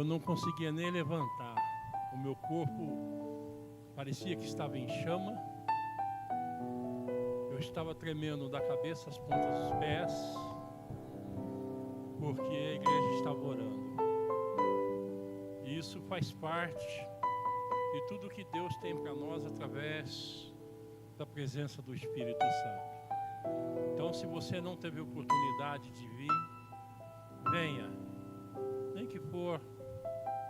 eu não conseguia nem levantar. O meu corpo parecia que estava em chama. Eu estava tremendo da cabeça às pontas dos pés, porque a igreja estava orando. E isso faz parte de tudo que Deus tem para nós através da presença do Espírito Santo. Então, se você não teve oportunidade de vir, venha, nem que for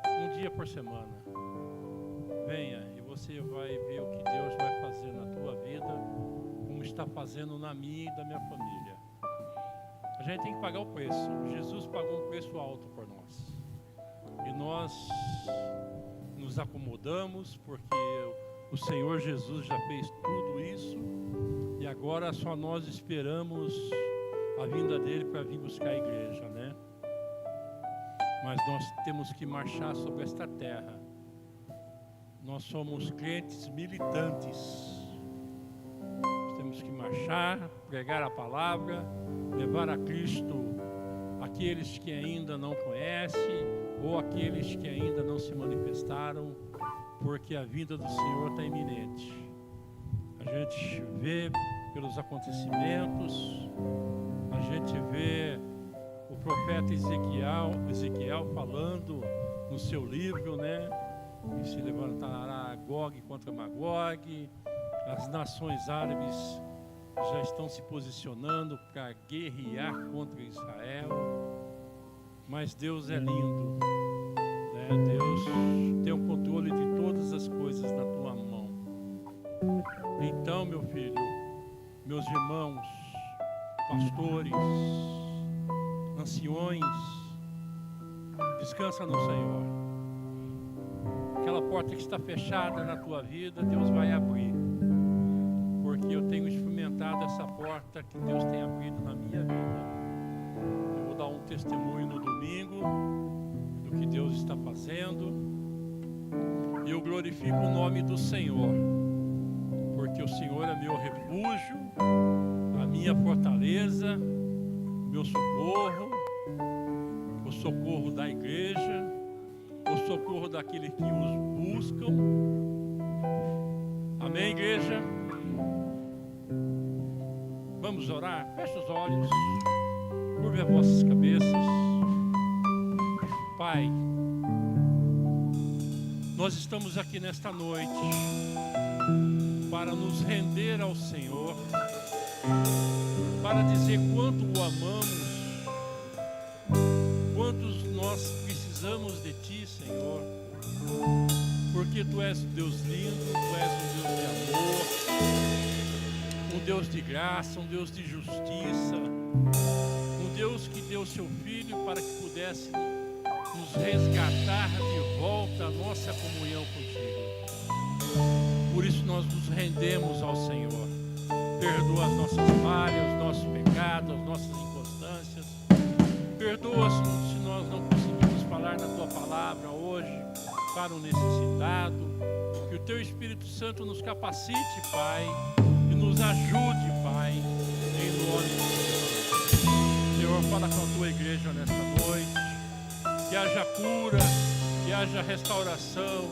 um dia por semana. Venha e você vai ver o que Deus vai fazer na tua vida, como está fazendo na minha e da minha família. A gente tem que pagar o preço. Jesus pagou um preço alto por nós. E nós nos acomodamos porque o Senhor Jesus já fez tudo isso. E agora só nós esperamos a vinda dele para vir buscar a igreja, né? Mas nós temos que marchar sobre esta terra. Nós somos crentes militantes. Nós temos que marchar, pregar a palavra, levar a Cristo aqueles que ainda não conhecem ou aqueles que ainda não se manifestaram, porque a vinda do Senhor está iminente. A gente vê pelos acontecimentos, a gente vê o profeta Ezequiel falando no seu livro, né? Que se levantará Gog contra Magog, as nações árabes já estão se posicionando para guerrear contra Israel. Mas Deus é lindo, né? Deus tem o controle de todas as coisas na tua mão. Então, meu filho, meus irmãos, pastores, anciões, descansa no Senhor. Aquela porta que está fechada na tua vida, Deus vai abrir. Porque eu tenho experimentado essa porta que Deus tem abrido na minha vida. Eu vou dar um testemunho no domingo do que Deus está fazendo. E eu glorifico o nome do Senhor. Porque o Senhor é meu refúgio, a minha fortaleza, meu socorro, o socorro da igreja, o socorro daqueles que os buscam. Amém, igreja? Vamos orar? Feche os olhos, curve as vossas cabeças. Pai, nós estamos aqui nesta noite para nos render ao Senhor, para dizer quanto o amamos, quantos nós precisamos de Ti, Senhor, porque Tu és um Deus lindo, Tu és um Deus de amor, um Deus de graça, um Deus de justiça, um Deus que deu Seu Filho para que pudesse nos resgatar de volta a nossa comunhão contigo. Por isso nós nos rendemos ao Senhor. Perdoa as nossas falhas, os nossos pecados, as nossas inconstâncias. Perdoa-nos se nós não conseguimos falar da Tua palavra hoje para o necessitado. Que o Teu Espírito Santo nos capacite, Pai, e nos ajude, Pai, em nome de Jesus. Senhor, fala com a Tua igreja nesta noite. Que haja cura, que haja restauração,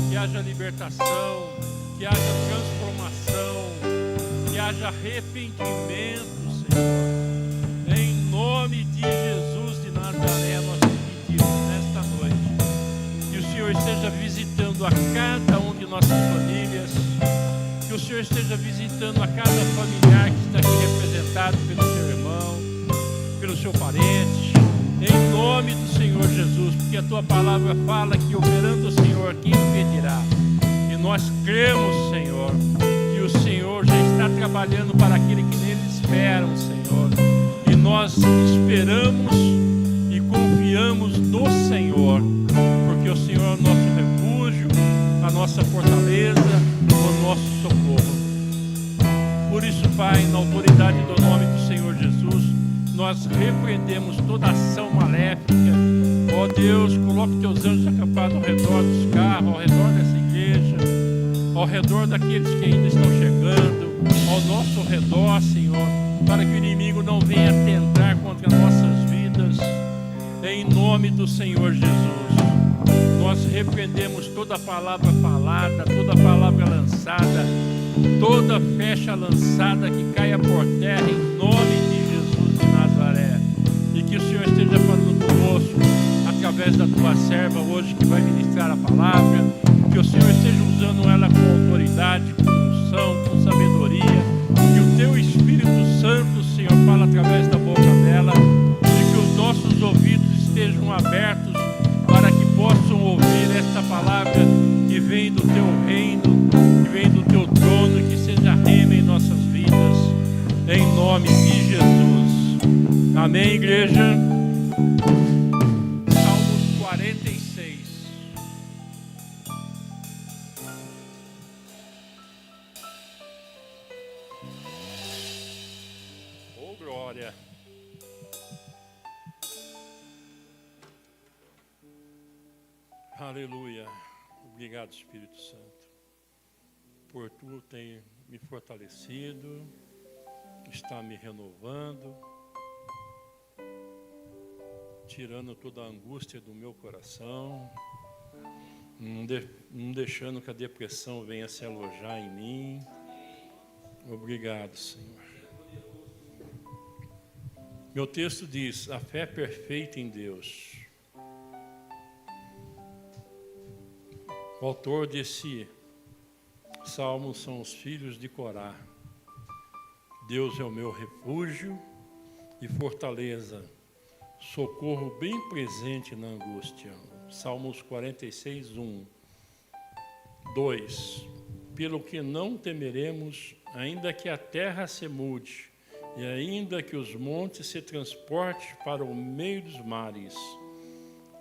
que haja libertação, que haja transformação, que haja arrependimento, Senhor. Em nome de Jesus de Nazaré, nós te pedimos nesta noite. Que o Senhor esteja visitando a cada um de nossas famílias. Que o Senhor esteja visitando a cada familiar que está aqui representado pelo seu irmão, pelo seu parente. Em nome do Senhor Jesus, porque a Tua palavra fala que operando o Senhor, quem impedirá? E nós cremos, Senhor, que o Senhor já está trabalhando para aquele que nele esperam, Senhor. E nós esperamos e confiamos no Senhor, porque o Senhor é o nosso refúgio, a nossa fortaleza, o nosso socorro. Por isso, Pai, na autoridade do nome do Senhor Jesus, nós repreendemos toda ação maléfica. Ó Deus, coloque Teus anjos acampados ao redor dos carros, ao redor dessa igreja, ao redor daqueles que ainda estão chegando, ao nosso redor, Senhor, para que o inimigo não venha tentar contra nossas vidas, em nome do Senhor Jesus. Nós repreendemos toda palavra falada, toda palavra lançada, toda flecha lançada que caia por terra em nome de Jesus de Nazaré. E que o Senhor esteja falando conosco através da tua serva hoje que vai ministrar a palavra. Que o Senhor esteja usando ela com autoridade, com unção, com sabedoria. Que o teu Espírito Santo, Senhor, fala através da boca dela. E que os nossos ouvidos estejam abertos para que possam ouvir esta palavra que vem do teu reino, que vem do teu trono, e que seja rema em nossas vidas, em nome de Jesus. Amém, igreja? Salmos 46. Oh, glória! Aleluia. Obrigado, Espírito Santo, por tu ter me fortalecido, está me renovando, tirando toda a angústia do meu coração, não deixando que a depressão venha se alojar em mim. Obrigado, Senhor. Meu texto diz: a fé perfeita em Deus. O autor desse salmo são os filhos de Corá. Deus é o meu refúgio e fortaleza, socorro bem presente na angústia. Salmos 46, 1. 2. Pelo que não temeremos, ainda que a terra se mude, e ainda que os montes se transportem para o meio dos mares,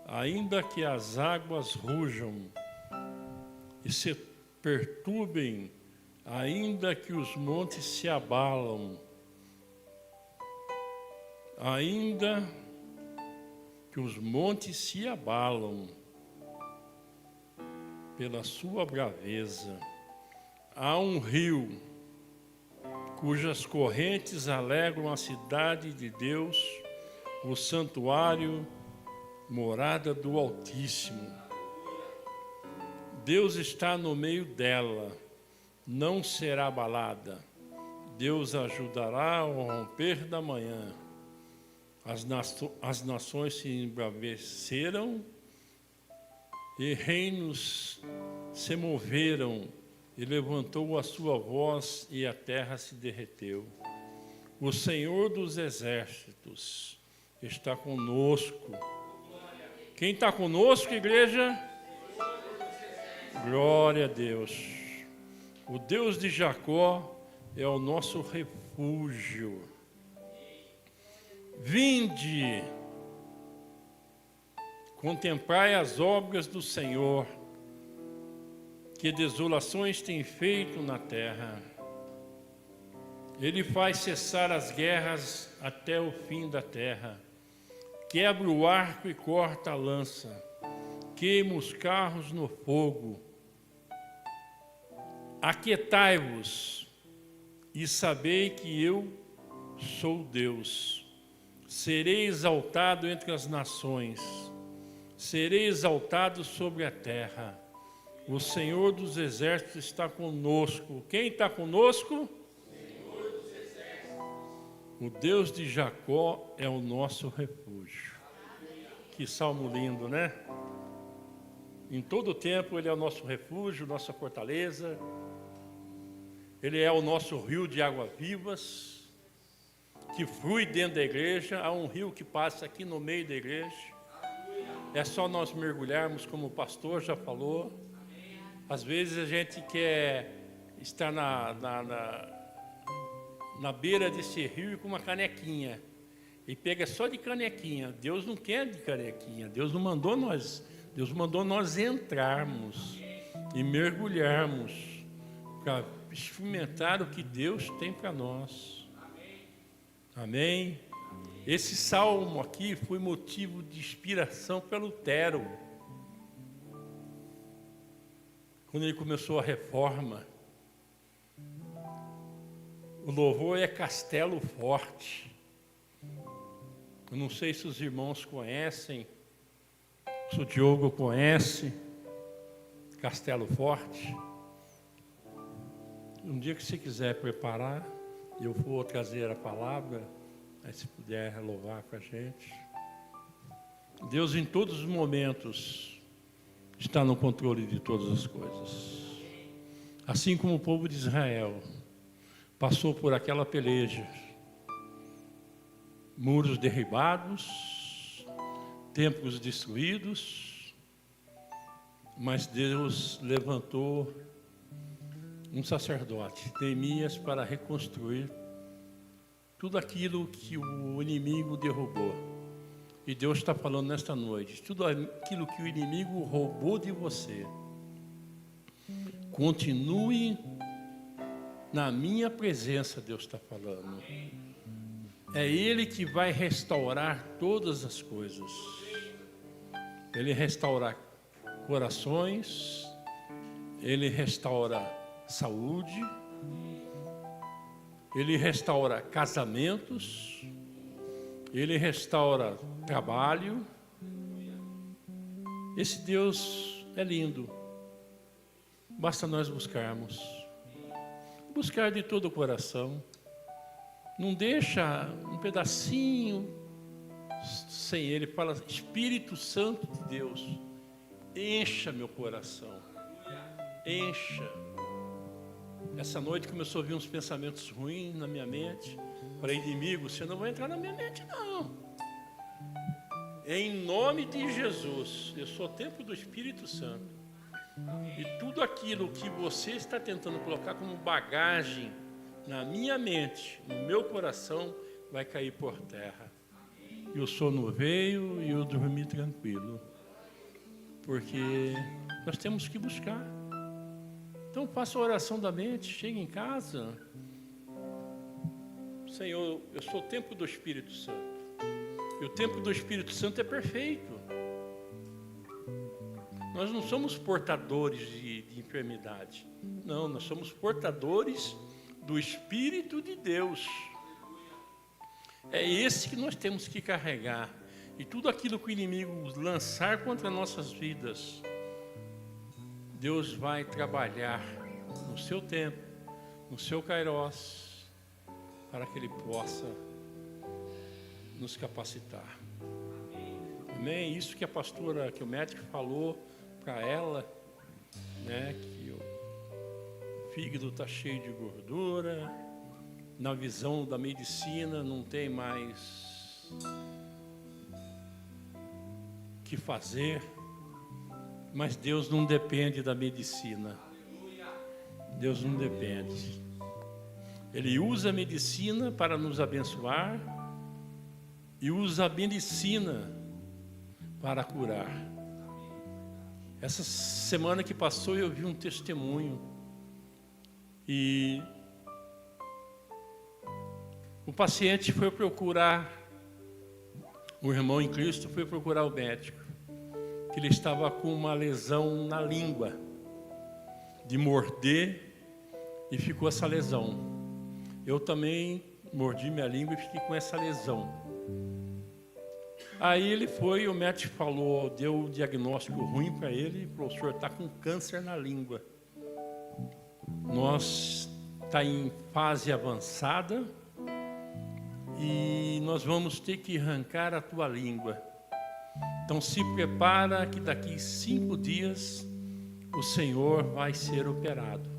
ainda que as águas rujam e se perturbem, ainda que os montes se abalam, ainda que os montes se abalam pela sua braveza. Há um rio cujas correntes alegram a cidade de Deus, o santuário, morada do Altíssimo. Deus está no meio dela, não será abalada. Deus ajudará ao romper da manhã. As nações se embraveceram e reinos se moveram, e levantou a sua voz e a terra se derreteu. O Senhor dos exércitos está conosco. Quem está conosco, igreja? Glória a Deus. O Deus de Jacó é o nosso refúgio. Vinde, contemplai as obras do Senhor, que desolações tem feito na terra. Ele faz cessar as guerras até o fim da terra. Quebra o arco e corta a lança. Queima os carros no fogo. Aquietai-vos e sabei que eu sou Deus. Serei exaltado entre as nações, serei exaltado sobre a terra. O Senhor dos exércitos está conosco. Quem está conosco? O Senhor dos exércitos. O Deus de Jacó é o nosso refúgio. Que salmo lindo, né? Em todo tempo Ele é o nosso refúgio, nossa fortaleza. Ele é o nosso rio de águas vivas, que flui dentro da igreja. Há um rio que passa aqui no meio da igreja. É só nós mergulharmos, como o pastor já falou. Às vezes a gente quer estar na beira desse rio com uma canequinha, e pega só de canequinha. Deus não quer de canequinha. Deus mandou nós entrarmos e mergulharmos para experimentar o que Deus tem para nós. Amém? Esse salmo aqui foi motivo de inspiração para Lutero, quando ele começou a reforma. O louvor é Castelo Forte. Eu não sei se os irmãos conhecem O Diogo conhece Castelo Forte. Um dia que você quiser preparar, eu vou trazer a palavra, aí se puder louvar com a gente. Deus em todos os momentos está no controle de todas as coisas. Assim como o povo de Israel passou por aquela peleja, muros derribados, templos destruídos, mas Deus levantou um sacerdote, Neemias, para reconstruir tudo aquilo que o inimigo derrubou. E Deus está falando nesta noite, tudo aquilo que o inimigo roubou de você, continue na minha presença, Deus está falando. É Ele que vai restaurar todas as coisas. Ele restaura corações, Ele restaura saúde, Ele restaura casamentos, Ele restaura trabalho. Esse Deus é lindo. Basta nós buscarmos. Buscar de todo o coração. Não deixa um pedacinho sem Ele. Fala, Espírito Santo de Deus, encha meu coração. Encha. Essa noite começou a vir uns pensamentos ruins na minha mente. Falei, inimigo, você não vai entrar na minha mente, não. Em nome de Jesus, eu sou o templo do Espírito Santo. E tudo aquilo que você está tentando colocar como bagagem na minha mente, no meu coração, vai cair por terra. E o sono veio e eu dormi tranquilo. Porque nós temos que buscar. Então faça a oração da mente, chegue em casa. Senhor, eu sou o templo do Espírito Santo. E o templo do Espírito Santo é perfeito. Nós não somos portadores de enfermidade. Não, nós somos portadores do Espírito de Deus. É esse que nós temos que carregar. E tudo aquilo que o inimigo lançar contra nossas vidas, Deus vai trabalhar no seu tempo, no seu Kairos, para que Ele possa nos capacitar. Amém? Isso que a pastora, que o médico falou para ela, né, que o fígado está cheio de gordura, na visão da medicina não tem mais o que fazer, mas Deus não depende da medicina. Deus não depende. Ele usa a medicina para nos abençoar e usa a medicina para curar. Essa semana que passou eu vi um testemunho e o paciente foi procurar, o irmão em Cristo foi procurar o médico, que ele estava com uma lesão na língua, de morder, e ficou essa lesão. Eu também mordi minha língua e fiquei com essa lesão. Aí ele foi, o médico falou, deu um diagnóstico ruim para ele, e falou, o senhor está com câncer na língua. Nós está em fase avançada e nós vamos ter que arrancar a tua língua. Então se prepara que daqui 5 dias o Senhor vai ser operado.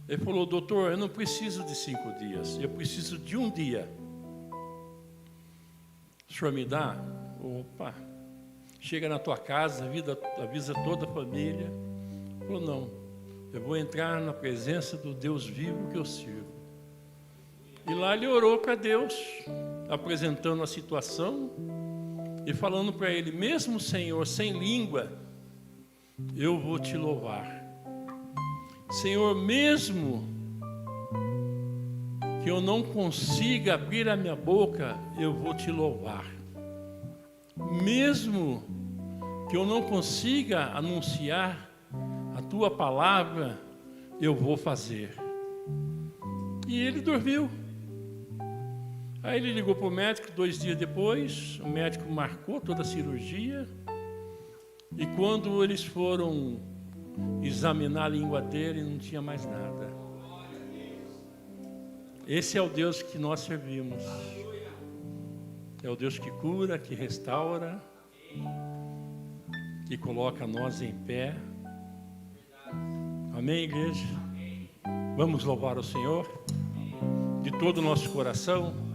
Ele falou, doutor, eu não preciso de 5 dias, eu preciso de 1 dia. O senhor me dá? Opa, chega na tua casa, avisa toda a família. Ele falou, não, eu vou entrar na presença do Deus vivo que eu sirvo. E lá ele orou para Deus, apresentando a situação e falando para ele, mesmo Senhor, sem língua, eu vou te louvar. Senhor, mesmo que eu não consiga abrir a minha boca, eu vou te louvar. Mesmo que eu não consiga anunciar a tua palavra, eu vou fazer. E ele dormiu. Aí ele ligou para o médico 2 dias depois, o médico marcou toda a cirurgia, E quando eles foram examinar a língua dele, não tinha mais nada. Esse é o Deus que nós servimos. É o Deus que cura, que restaura, que coloca nós em pé. Amém, igreja? Vamos louvar o Senhor de todo o nosso coração.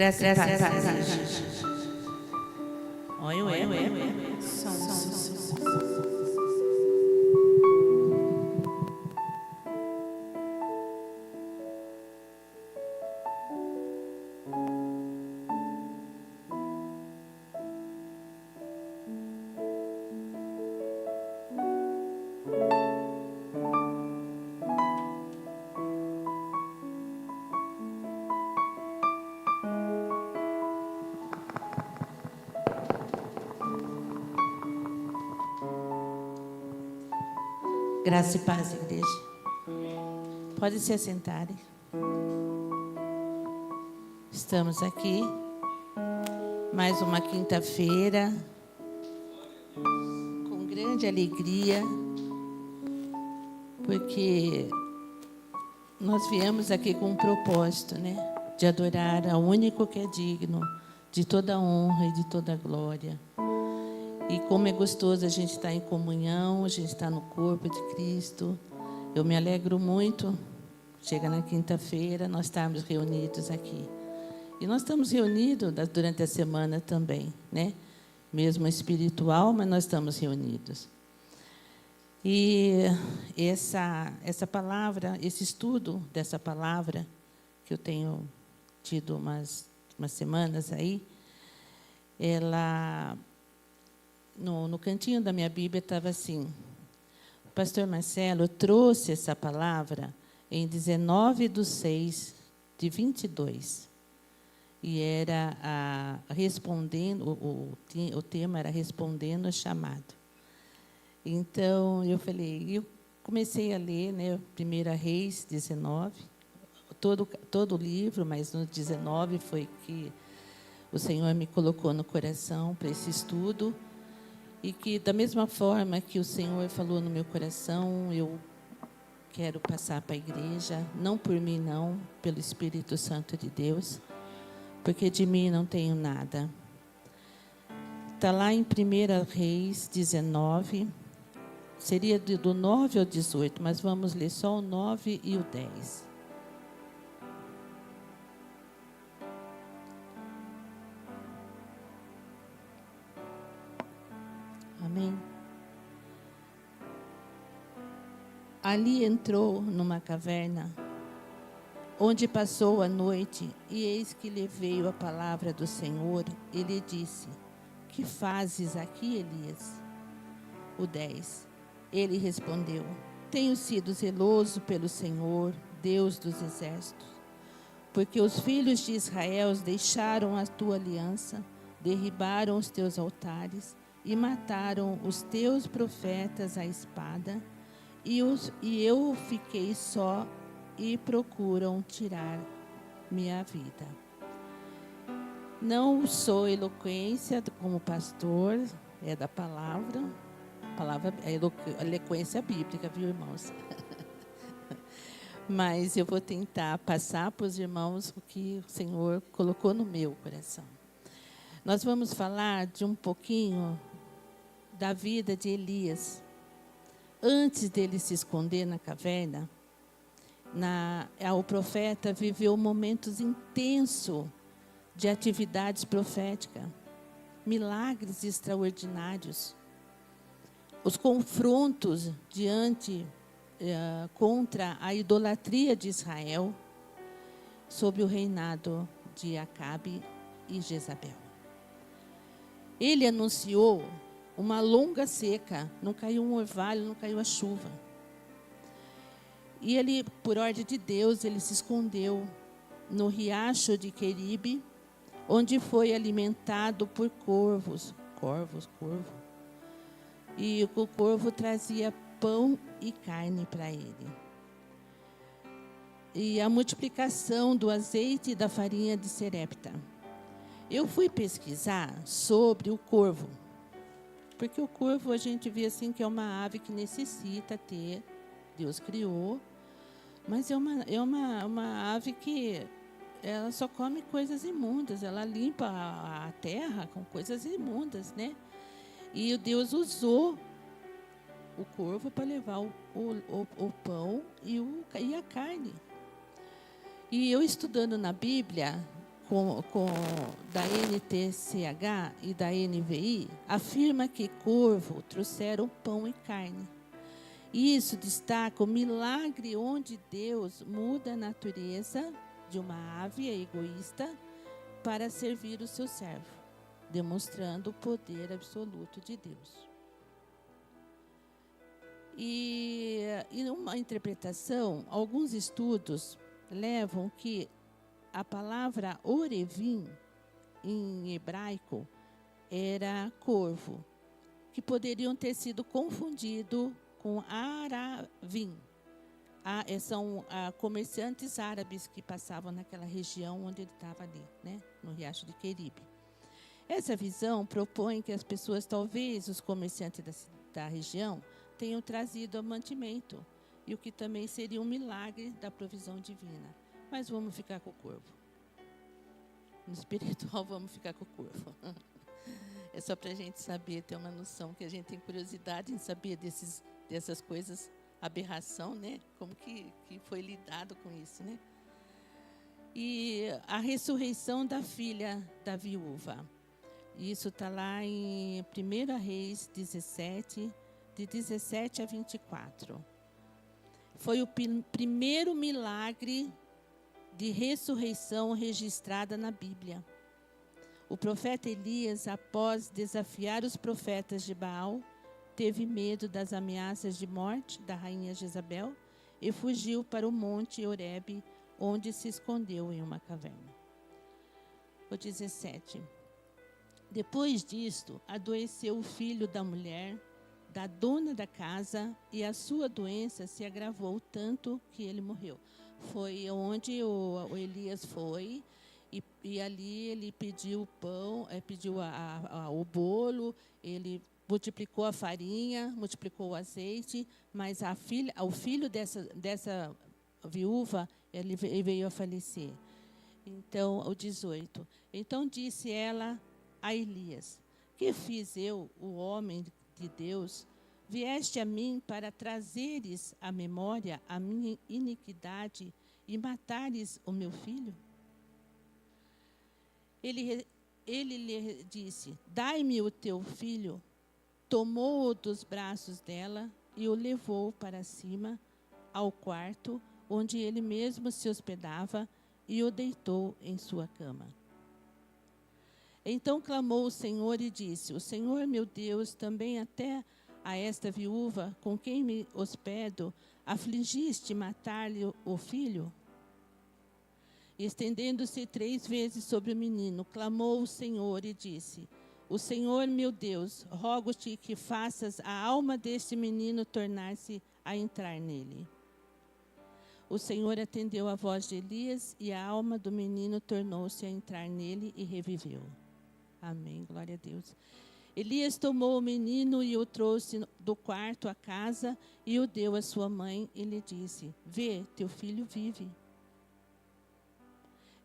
Graça e paz. Oi, oi, oi. Graça e paz, igreja. Pode se assentarem. Estamos aqui, mais uma quinta-feira, com grande alegria, porque nós viemos aqui com um propósito, né? De adorar ao único que é digno de toda honra e de toda glória. E como é gostoso a gente estar em comunhão, a gente estar no corpo de Cristo. Eu me alegro muito, chega na quinta-feira, nós estarmos reunidos aqui. E nós estamos reunidos durante a semana também, né? Mesmo espiritual, mas nós estamos reunidos. E essa palavra, esse estudo dessa palavra, que eu tenho tido umas semanas aí, ela... No cantinho da minha Bíblia estava assim: o pastor Marcelo trouxe essa palavra em 19/6/22. E era respondendo, o tema era respondendo ao chamado. Então, eu comecei a ler, né, 1 Reis 19, todo o livro, mas no 19 foi que o Senhor me colocou no coração para esse estudo. E que, da mesma forma que o Senhor falou no meu coração, eu quero passar para a igreja, não por mim, não, pelo Espírito Santo de Deus, porque de mim não tenho nada. Está lá em 1 Reis 19, seria do 9 ao 18, mas vamos ler só o 9 e o 10. Amém. Ali entrou numa caverna, onde passou a noite, e eis que lhe veio a palavra do Senhor, e lhe disse: que fazes aqui, Elias? O 10. Ele respondeu: tenho sido zeloso pelo Senhor, Deus dos exércitos, porque os filhos de Israel deixaram a tua aliança, derribaram os teus altares, e mataram os teus profetas à espada, e eu fiquei só, e procuram tirar minha vida. Não sou eloquência como pastor, é da palavra. A palavra é eloquência bíblica, viu, irmãos? Mas eu vou tentar passar para os irmãos o que o Senhor colocou no meu coração. Nós vamos falar de um pouquinho da vida de Elias. Antes dele se esconder na caverna, o profeta viveu momentos intensos de atividades proféticas, milagres extraordinários. Os confrontos contra a idolatria de Israel, sob o reinado de Acabe e Jezabel. Ele anunciou uma longa seca, não caiu um orvalho, não caiu a chuva. E ele, por ordem de Deus, ele se escondeu no riacho de Queribe, onde foi alimentado por corvos. E o corvo trazia pão e carne para ele. E a multiplicação do azeite e da farinha de Serepta. Eu fui pesquisar sobre o corvo, porque o corvo a gente vê assim que é uma ave que necessita ter, Deus criou, mas é uma ave que ela só come coisas imundas, ela limpa a terra com coisas imundas, né? E Deus usou o corvo para levar o pão e a carne. E eu estudando na Bíblia, da NTCH e da NVI, afirma que corvo trouxeram pão e carne. Isso destaca o milagre onde Deus muda a natureza de uma ave egoísta para servir o seu servo, demonstrando o poder absoluto de Deus. E numa interpretação, alguns estudos levam que a palavra orevim, em hebraico, era corvo, que poderiam ter sido confundido com aravim. São comerciantes árabes que passavam naquela região onde ele estava ali, né, no Riacho de Queribe. Essa visão propõe que as pessoas, talvez os comerciantes da região, tenham trazido o mantimento, e o que também seria um milagre da provisão divina. Mas vamos ficar com o corvo. No espiritual, vamos ficar com o corvo. É só para a gente saber, ter uma noção, que a gente tem curiosidade em saber dessas coisas, aberração, né? Como que foi lidado com isso, né? E a ressurreição da filha da viúva. Isso está lá em 1 Reis 17, de 17 a 24. Foi o primeiro milagre de ressurreição registrada na Bíblia. O profeta Elias, após desafiar os profetas de Baal, teve medo das ameaças de morte da rainha Jezabel e fugiu para o monte Horebe, onde se escondeu em uma caverna. O 17. Depois disto, adoeceu o filho da mulher, da dona da casa, e a sua doença se agravou tanto que ele morreu. Foi onde o Elias foi, e ali ele pediu o pão, pediu o bolo, ele multiplicou a farinha, multiplicou o azeite, mas o filho dessa viúva, ele veio a falecer. Então, o 18. Então disse ela a Elias: que fiz eu, o homem de Deus? Vieste a mim para trazeres à memória a minha iniquidade e matares o meu filho? Ele lhe disse: dai-me o teu filho. Tomou-o dos braços dela e o levou para cima ao quarto onde ele mesmo se hospedava e o deitou em sua cama. Então clamou o Senhor e disse: o Senhor meu Deus, também até a esta viúva com quem me hospedo, afligiste matar-lhe o filho? E estendendo-se 3 vezes sobre o menino, clamou o Senhor e disse: o Senhor meu Deus, rogo-te que faças a alma deste menino tornar-se a entrar nele. O Senhor atendeu a voz de Elias, e a alma do menino tornou-se a entrar nele e reviveu. Amém, glória a Deus. Elias tomou o menino e o trouxe do quarto à casa e o deu à sua mãe e lhe disse: vê, teu filho vive.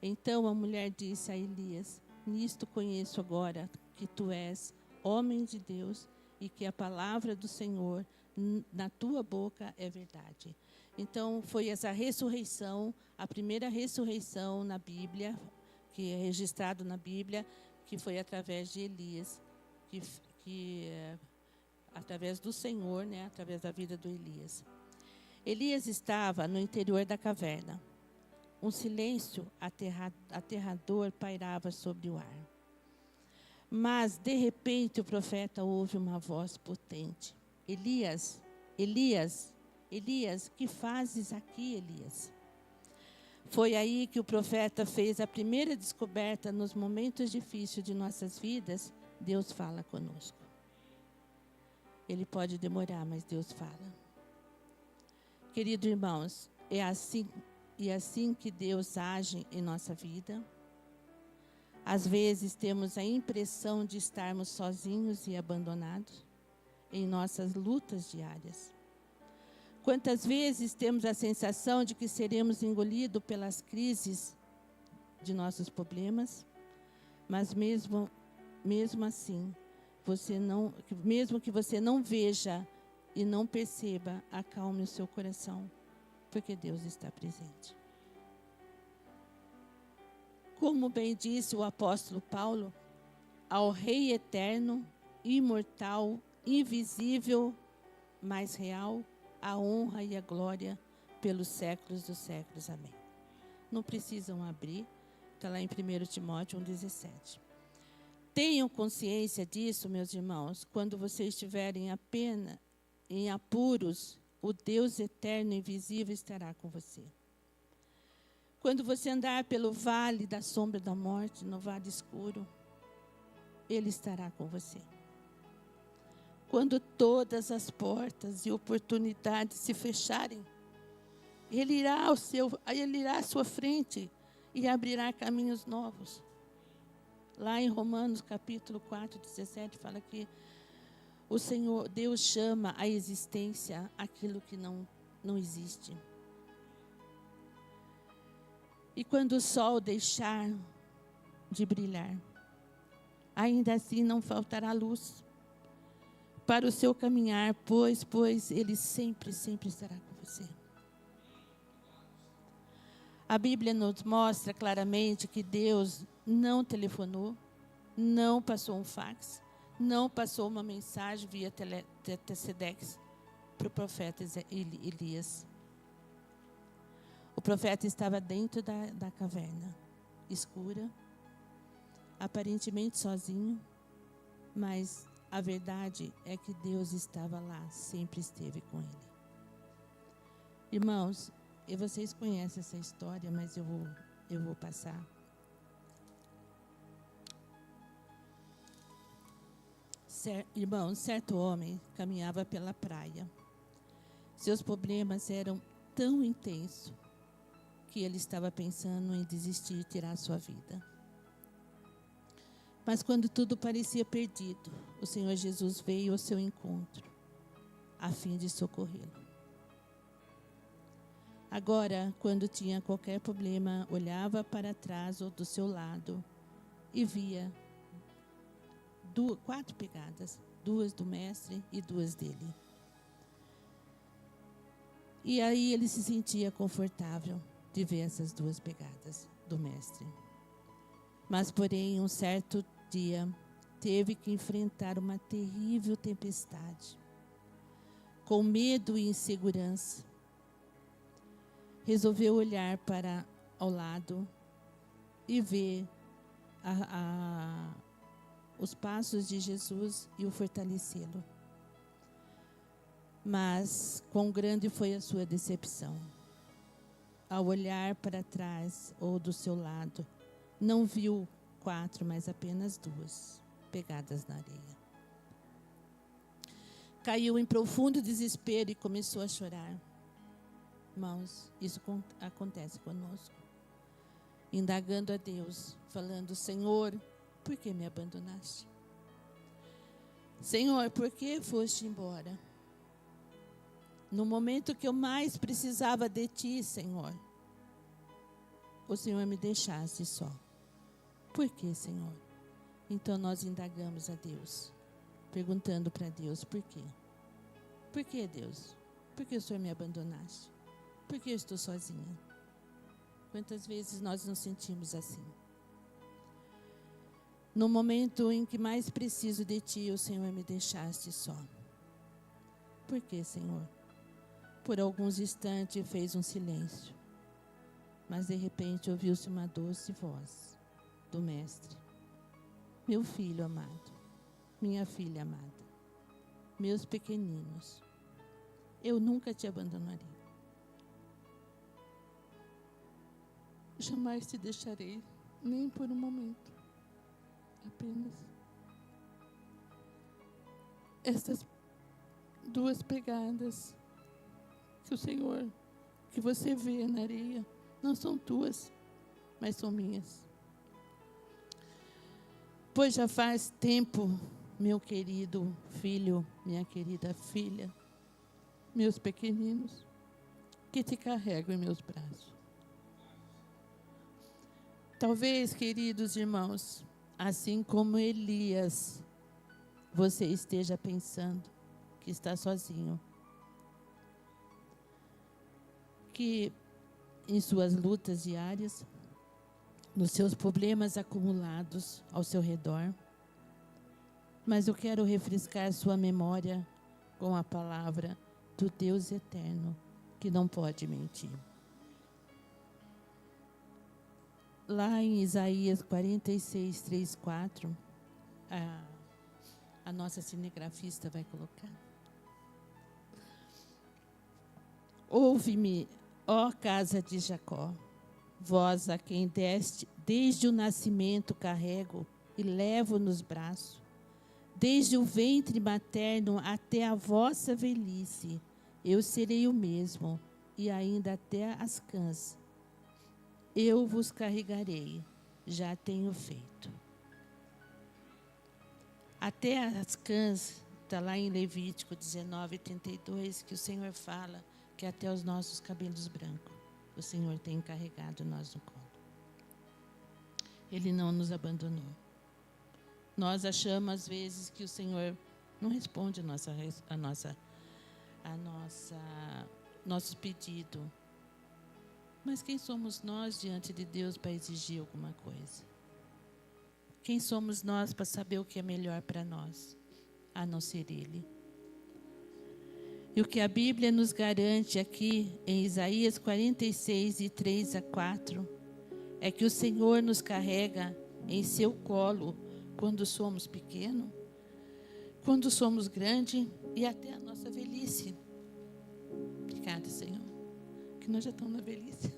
Então a mulher disse a Elias: nisto conheço agora que tu és homem de Deus e que a palavra do Senhor na tua boca é verdade. Então foi essa ressurreição, a primeira ressurreição na Bíblia, que é registrado na Bíblia, que foi através de Elias, através do Senhor, né, através da vida do Elias. Elias estava no interior da caverna. Um silêncio aterrador pairava sobre o ar. Mas, de repente, o profeta ouve uma voz potente: Elias, Elias, Elias, que fazes aqui, Elias? Foi aí que o profeta fez a primeira descoberta. Nos momentos difíceis de nossas vidas, Deus fala conosco. Ele pode demorar, mas Deus fala. Queridos irmãos, é assim que Deus age em nossa vida. Às vezes temos a impressão de estarmos sozinhos e abandonados em nossas lutas diárias. Quantas vezes temos a sensação de que seremos engolidos pelas crises de nossos problemas, mas mesmo assim, mesmo que você não veja e não perceba, acalme o seu coração, porque Deus está presente. Como bem disse o apóstolo Paulo, ao Rei eterno, imortal, invisível, mas real, a honra e a glória pelos séculos dos séculos. Amém. Não precisam abrir, está lá em 1 Timóteo 1,17. Tenham consciência disso, meus irmãos, quando vocês estiverem apenas em apuros, o Deus eterno e invisível estará com você. Quando você andar pelo vale da sombra da morte, no vale escuro, Ele estará com você. Quando todas as portas e oportunidades se fecharem, Ele irá à sua frente e abrirá caminhos novos. Lá em Romanos capítulo 4, 17, fala que o Senhor, Deus chama à existência aquilo que não existe. E quando o sol deixar de brilhar, ainda assim não faltará luz para o seu caminhar, pois Ele sempre estará com você. A Bíblia nos mostra claramente que Deus não telefonou, não passou um fax, não passou uma mensagem via Sedex para o profeta Elias. O profeta estava dentro da caverna, escura, aparentemente sozinho, mas a verdade é que Deus estava lá, sempre esteve com ele. Irmãos, e vocês conhecem essa história, mas eu vou passar. Irmão, certo homem caminhava pela praia. Seus problemas eram tão intensos que ele estava pensando em desistir e tirar sua vida. Mas quando tudo parecia perdido, o Senhor Jesus veio ao seu encontro, a fim de socorrê-lo. Agora, quando tinha qualquer problema, olhava para trás ou do seu lado e via 4 pegadas, 2 do mestre e 2 dele. E aí ele se sentia confortável de ver essas 2 pegadas do mestre. Mas, porém, um certo dia, teve que enfrentar uma terrível tempestade. Com medo e insegurança, resolveu olhar para ao lado e ver os passos de Jesus e o fortalecê-lo. Mas quão grande foi a sua decepção. Ao olhar para trás ou do seu lado, não viu 4, mas apenas 2 pegadas na areia. Caiu em profundo desespero e começou a chorar. Irmãos, isso acontece conosco. Indagando a Deus, falando: Senhor, por que me abandonaste? Senhor, por que foste embora? No momento que eu mais precisava de Ti, Senhor, o Senhor me deixaste só. Por que, Senhor? Então nós indagamos a Deus, perguntando para Deus: por quê? Por que, Deus? Por que o Senhor me abandonaste? Por que eu estou sozinha? Quantas vezes nós nos sentimos assim? No momento em que mais preciso de Ti, o Senhor me deixaste só. Por que, Senhor? Por alguns instantes fez um silêncio, mas de repente ouviu-se uma doce voz do Mestre: meu filho amado, minha filha amada, meus pequeninos, eu nunca te abandonarei. Jamais te deixarei, nem por um momento. Apenas estas 2 pegadas que o Senhor, que você vê na areia, não são tuas, mas são minhas. Pois já faz tempo, meu querido filho, minha querida filha, meus pequeninos, que te carrego em meus braços. Talvez, queridos irmãos, assim como Elias, você esteja pensando que está sozinho, que em suas lutas diárias nos seus problemas acumulados ao seu redor. Mas eu quero refrescar sua memória com a palavra do Deus eterno, que não pode mentir. Lá em Isaías 46, 3, 4, a nossa cinegrafista vai colocar. Ouve-me, ó casa de Jacó, vós a quem desde o nascimento carrego e levo nos braços, desde o ventre materno até a vossa velhice, eu serei o mesmo, e ainda até as cãs. Eu vos carregarei, já tenho feito. Até as cãs, está lá em Levítico 19, 32, que o Senhor fala que até os nossos cabelos brancos, o Senhor tem carregado nós no colo. Ele não nos abandonou. Nós achamos, às vezes, que o Senhor não responde nosso pedido. Mas quem somos nós diante de Deus para exigir alguma coisa? Quem somos nós para saber o que é melhor para nós, a não ser Ele? E o que a Bíblia nos garante aqui, em Isaías 46, de 3 a 4, é que o Senhor nos carrega em seu colo quando somos pequenos, quando somos grandes e até a nossa velhice. Obrigada, Senhor, que nós já estamos na velhice.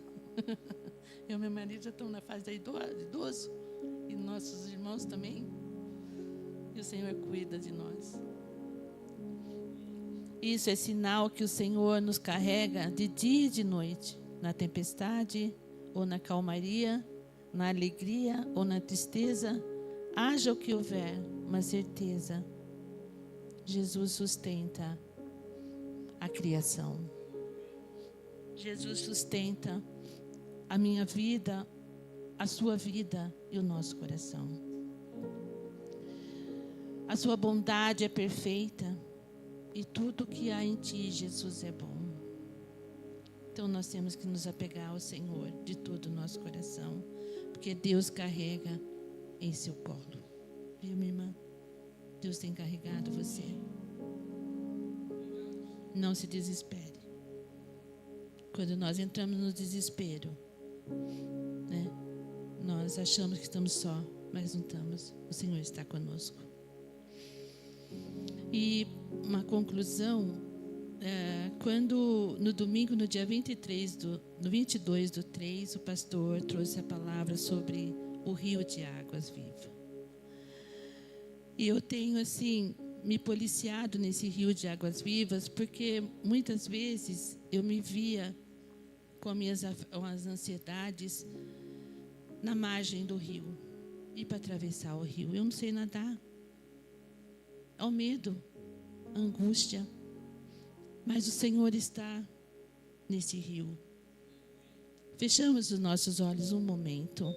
Eu e meu marido já estamos na fase da idoso, e nossos irmãos também. E o Senhor cuida de nós. Isso é sinal que o Senhor nos carrega de dia e de noite, na tempestade ou na calmaria, na alegria ou na tristeza, haja o que houver, uma certeza: Jesus sustenta a criação. Jesus sustenta a minha vida, a sua vida e o nosso coração. A sua bondade é perfeita e tudo que há em ti, Jesus, é bom. Então nós temos que nos apegar ao Senhor de todo o nosso coração, porque Deus carrega em seu colo. Viu, minha irmã? Deus tem carregado você. Não se desespere. Quando nós entramos no desespero, né, nós achamos que estamos só, mas não estamos. O Senhor está conosco. E uma conclusão, quando no domingo, no dia 22 do 3, o pastor trouxe a palavra sobre o rio de águas vivas. E eu tenho, assim, me policiado nesse rio de águas vivas, porque muitas vezes eu me via com as ansiedades na margem do rio, e para atravessar o rio. Eu não sei nadar. É o medo, a angústia. Mas o Senhor está nesse rio. Fechamos os nossos olhos um momento.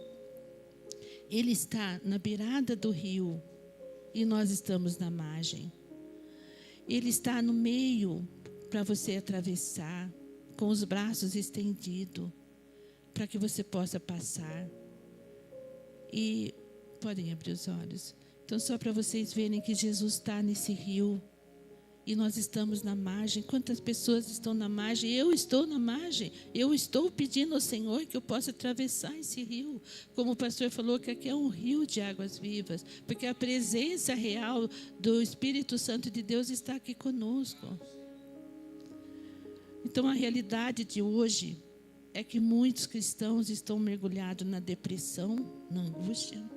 Ele está na beirada do rio e nós estamos na margem. Ele está no meio para você atravessar, com os braços estendidos, para que você possa passar. E podem abrir os olhos. Então, só para vocês verem que Jesus está nesse rio e nós estamos na margem. Quantas pessoas estão na margem? Eu estou na margem. Eu estou pedindo ao Senhor que eu possa atravessar esse rio. Como o pastor falou, que aqui é um rio de águas vivas, porque a presença real do Espírito Santo de Deus está aqui conosco. Então, a realidade de hoje é que muitos cristãos estão mergulhados na depressão, na angústia,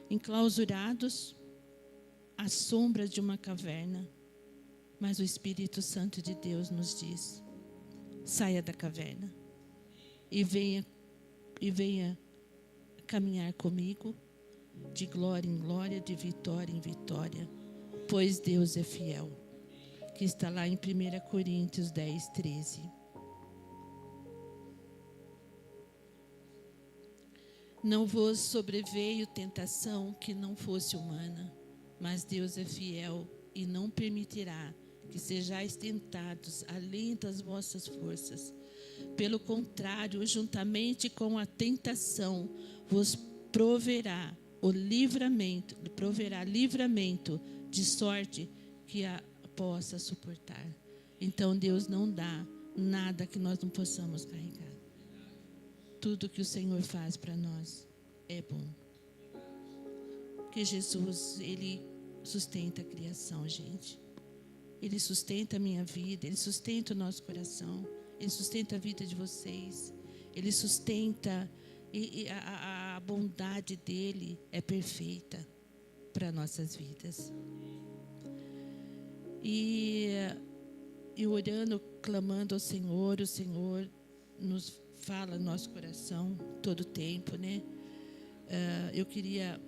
enclausurados à sombra de uma caverna. Mas o Espírito Santo de Deus nos diz: saia da caverna e venha caminhar comigo de glória em glória, de vitória em vitória, pois Deus é fiel. Que está lá em 1 Coríntios 10, 13. Não vos sobreveio tentação que não fosse humana, mas Deus é fiel e não permitirá que sejais tentados além das vossas forças. Pelo contrário, juntamente com a tentação, vos proverá livramento, de sorte que a possa suportar. Então Deus não dá nada que nós não possamos carregar. Tudo que o Senhor faz para nós é bom. Porque Jesus, Ele sustenta a criação, gente. Ele sustenta a minha vida, Ele sustenta o nosso coração, Ele sustenta a vida de vocês, Ele sustenta, e a bondade dEle é perfeita para nossas vidas. E orando, clamando ao Senhor, o Senhor nos fala no nosso coração todo o tempo, né? Eu queria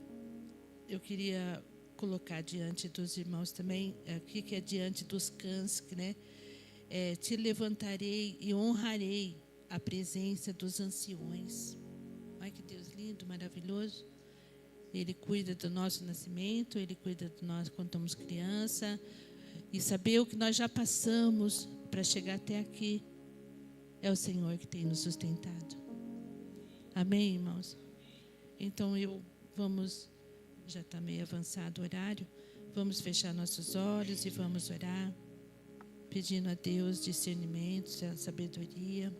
colocar diante dos irmãos também, aqui que é diante dos cães, né? Te levantarei e honrarei a presença dos anciões. Olha que Deus lindo, maravilhoso. Ele cuida do nosso nascimento, Ele cuida de nós quando somos criança. E saber o que nós já passamos para chegar até aqui, é o Senhor que tem nos sustentado. Amém, irmãos? Então já está meio avançado o horário, vamos fechar nossos olhos e vamos orar, pedindo a Deus discernimento, sabedoria.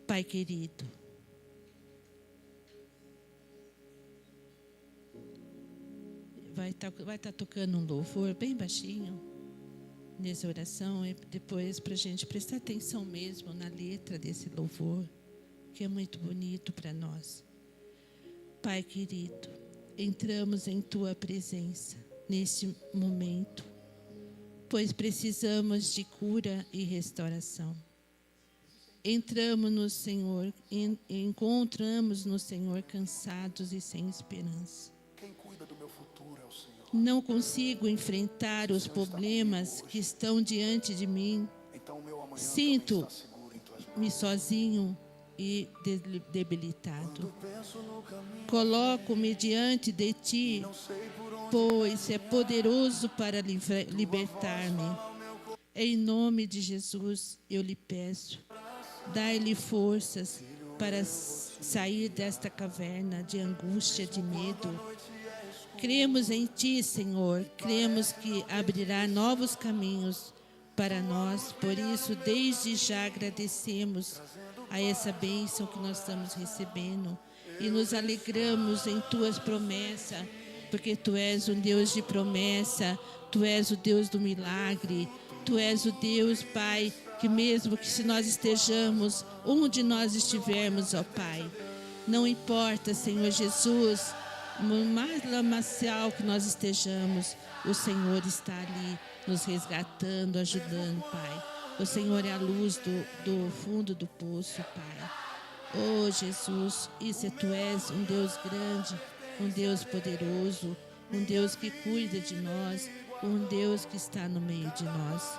Pai querido, vai estar tocando um louvor bem baixinho nessa oração, e depois para a gente prestar atenção mesmo na letra desse louvor, que é muito bonito para nós. Pai querido, entramos em Tua presença neste momento, pois precisamos de cura e restauração. Entramos no Senhor, encontramos no Senhor cansados e sem esperança. Quem cuida do meu futuro é o Senhor. Não consigo enfrentar os problemas que estão diante de mim. Então, meu amanhã Sinto-me também está seguro em Tuas mãos. sozinho e debilitado. Coloco-me diante de Ti, pois é poderoso para libertar-me. Em nome de Jesus, eu lhe peço, dai-lhe forças para sair desta caverna de angústia, de medo. Cremos em Ti, Senhor, cremos que abrirá novos caminhos para nós. Por isso, desde já agradecemos a essa bênção que nós estamos recebendo e nos alegramos em Tuas promessas, porque Tu és um Deus de promessa, Tu és o Deus do milagre, Tu és o Deus, Pai, que mesmo que se nós estejamos onde nós estivermos, ó Pai, não importa, Senhor Jesus, no mais lamacial que nós estejamos, o Senhor está ali nos resgatando, ajudando, Pai. O Senhor é a luz do fundo do poço, Pai. Oh, Jesus, Tu és um Deus grande, um Deus poderoso, um Deus que cuida de nós, um Deus que está no meio de nós.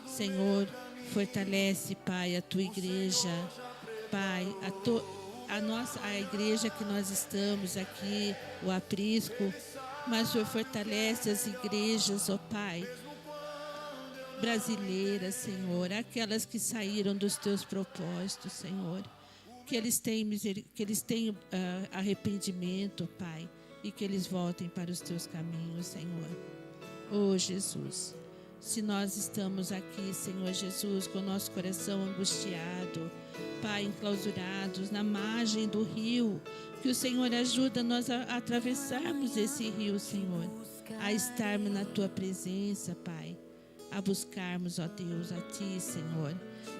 Senhor, fortalece, Pai, a Tua igreja, Pai, a igreja que nós estamos aqui, o aprisco, mas Senhor, fortalece as igrejas, ó Pai, brasileiras, Senhor, aquelas que saíram dos Teus propósitos, Senhor, que eles tenham arrependimento, Pai, e que eles voltem para os Teus caminhos, Senhor. Oh, Jesus, se nós estamos aqui, Senhor Jesus, com o nosso coração angustiado, Pai, enclausurados na margem do rio, que o Senhor ajuda nós a atravessarmos esse rio, Senhor, a estarmos na Tua presença, Pai, a buscarmos, ó Deus, a Ti, Senhor,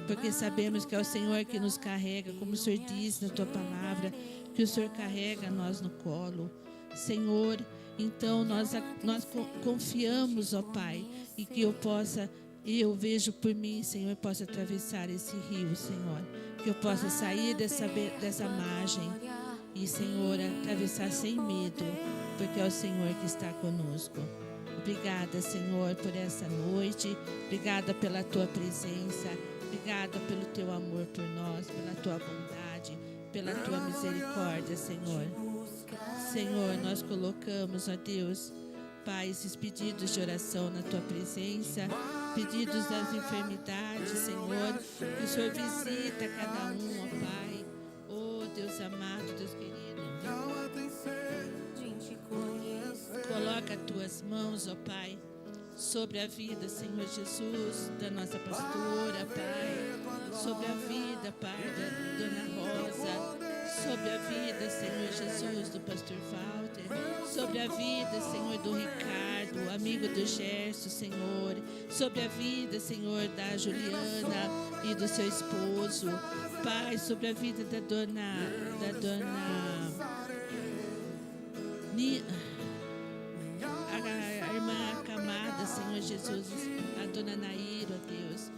porque sabemos que é o Senhor que nos carrega, como o Senhor diz na Tua palavra, que o Senhor carrega nós no colo, Senhor. Então nós confiamos, ó Pai, e que eu vejo por mim, Senhor, eu possa atravessar esse rio, Senhor, que eu possa sair dessa margem e, Senhor, atravessar sem medo, porque é o Senhor que está conosco. Obrigada, Senhor, por essa noite, obrigada pela Tua presença, obrigada pelo Teu amor por nós, pela Tua bondade, pela Tua misericórdia, Senhor. Senhor, nós colocamos, ó Deus, Pai, esses pedidos de oração na Tua presença pedidos das enfermidades, Senhor, que o Senhor visita cada um, ó Pai. Oh, Deus amado, Deus querido. Coloca as tuas mãos, ó Pai, sobre a vida, Senhor Jesus, da nossa pastora, Pai, sobre a vida, Pai, da Dona Rosa, sobre a vida, Senhor Jesus, do pastor Walter, sobre a vida, Senhor, do Ricardo, amigo do Gerson, Senhor, sobre a vida, Senhor, da Juliana e do seu esposo, Pai, sobre a vida da dona a irmã acamada, Senhor Jesus, a dona Nair, ó Deus.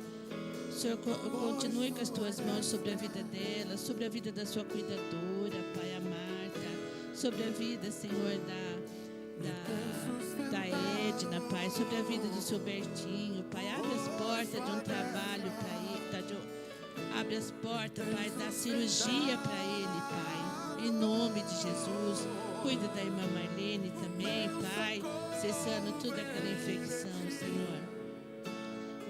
Senhor, continue com as tuas mãos sobre a vida dela, sobre a vida da sua cuidadora, Pai, a Marta, sobre a vida, Senhor, da Edna, Pai, sobre a vida do seu Bertinho, Pai, abre as portas de um trabalho para ele, abre as portas, Pai, da cirurgia para ele, Pai, em nome de Jesus. Cuida da irmã Marlene também, Pai, cessando toda aquela infecção, Senhor.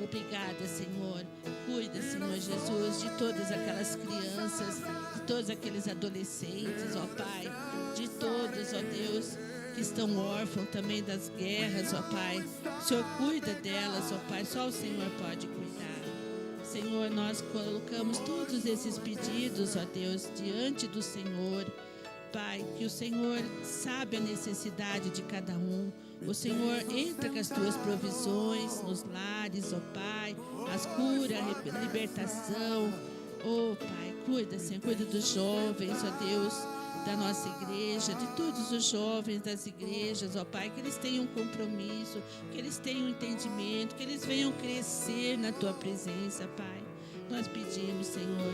Obrigada, Senhor. Cuida, Senhor Jesus, de todas aquelas crianças, de todos aqueles adolescentes, ó Pai, de todos, ó Deus, que estão órfãos também das guerras, ó Pai. O Senhor cuida delas, ó Pai, só o Senhor pode cuidar. Senhor, nós colocamos todos esses pedidos, ó Deus, diante do Senhor. Pai, que o Senhor sabe a necessidade de cada um. O Senhor entra com as tuas provisões nos lares, ó Pai, as curas, a libertação. Oh Pai, cuida, Senhor, cuida dos jovens, ó Deus, da nossa igreja, de todos os jovens das igrejas, ó Pai, que eles tenham um compromisso, que eles tenham um entendimento, que eles venham crescer na tua presença, Pai. Nós pedimos, Senhor,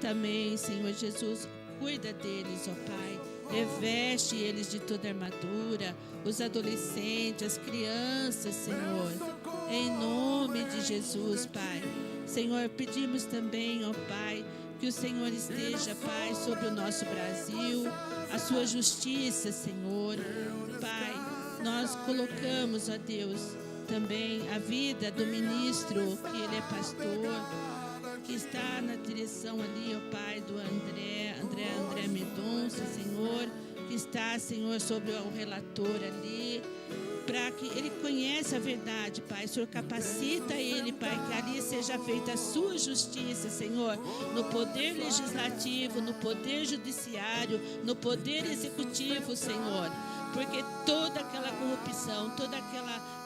também, Senhor Jesus, cuida deles, ó Pai. Reveste eles de toda a armadura, os adolescentes, as crianças, Senhor. Em nome de Jesus, Pai. Senhor, pedimos também, ó Pai, que o Senhor esteja, Pai, sobre o nosso Brasil, a sua justiça, Senhor. Pai, nós colocamos, ó Deus, também a vida do ministro, que ele é pastor, que está na direção ali, ó Pai, do André Mendonça, Senhor, que está, Senhor, sobre o relator ali, para que ele conheça a verdade, Pai. O Senhor capacita ele, Pai, que ali seja feita a sua justiça, Senhor, no poder legislativo, no poder judiciário, no poder executivo, Senhor, porque toda aquela corrupção, toda aquela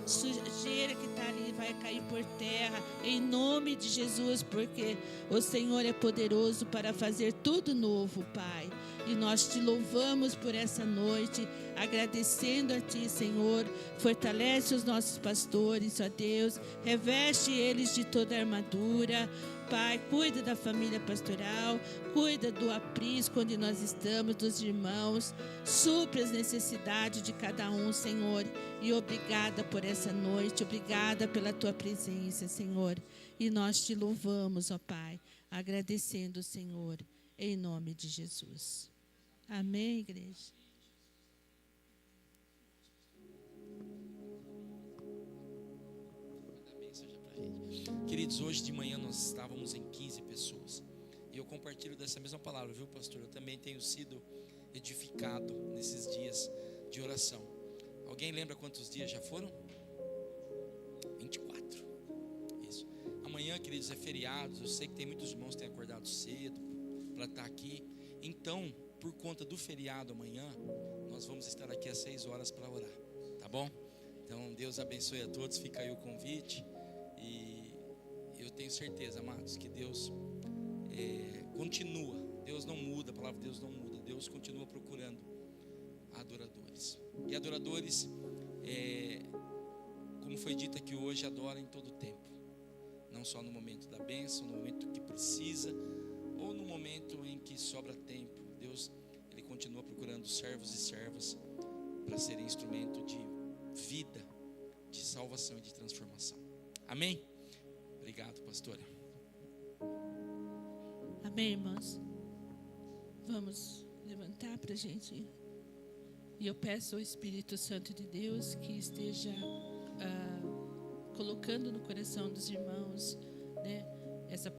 sujeira que está ali vai cair por terra, em nome de Jesus, porque o Senhor é poderoso para fazer tudo novo, Pai. E nós te louvamos por essa noite, agradecendo a Ti, Senhor. Fortalece os nossos pastores, ó Deus, reveste eles de toda a armadura. Pai, cuida da família pastoral, cuida do aprisco onde nós estamos, dos irmãos, supre as necessidades de cada um, Senhor, e obrigada por essa noite, obrigada pela Tua presença, Senhor, e nós Te louvamos, ó Pai, agradecendo, Senhor, em nome de Jesus. Amém, igreja? Queridos, hoje de manhã nós estávamos em 15 pessoas. E eu compartilho dessa mesma palavra, viu, pastor? Eu também tenho sido edificado nesses dias de oração. Alguém lembra quantos dias já foram? 24. Isso. Amanhã, queridos, é feriado. Eu sei que tem muitos irmãos que têm acordado cedo para estar aqui. Então, por conta do feriado amanhã, nós vamos estar aqui às 6 horas para orar. Tá bom? Então, Deus abençoe a todos. Fica aí o convite. E eu tenho certeza, amados, que Deus continua. Deus não muda, a palavra de Deus não muda. Deus continua procurando adoradores. E adoradores, como foi dito aqui hoje, adoram em todo o tempo. Não só no momento da bênção, no momento que precisa, ou no momento em que sobra tempo. Deus, Ele continua procurando servos e servas para serem instrumento de vida, de salvação e de transformação. Amém? Obrigado, pastora. Amém, irmãos? Vamos levantar para a gente. E eu peço ao Espírito Santo de Deus que esteja colocando no coração dos irmãos, né, essa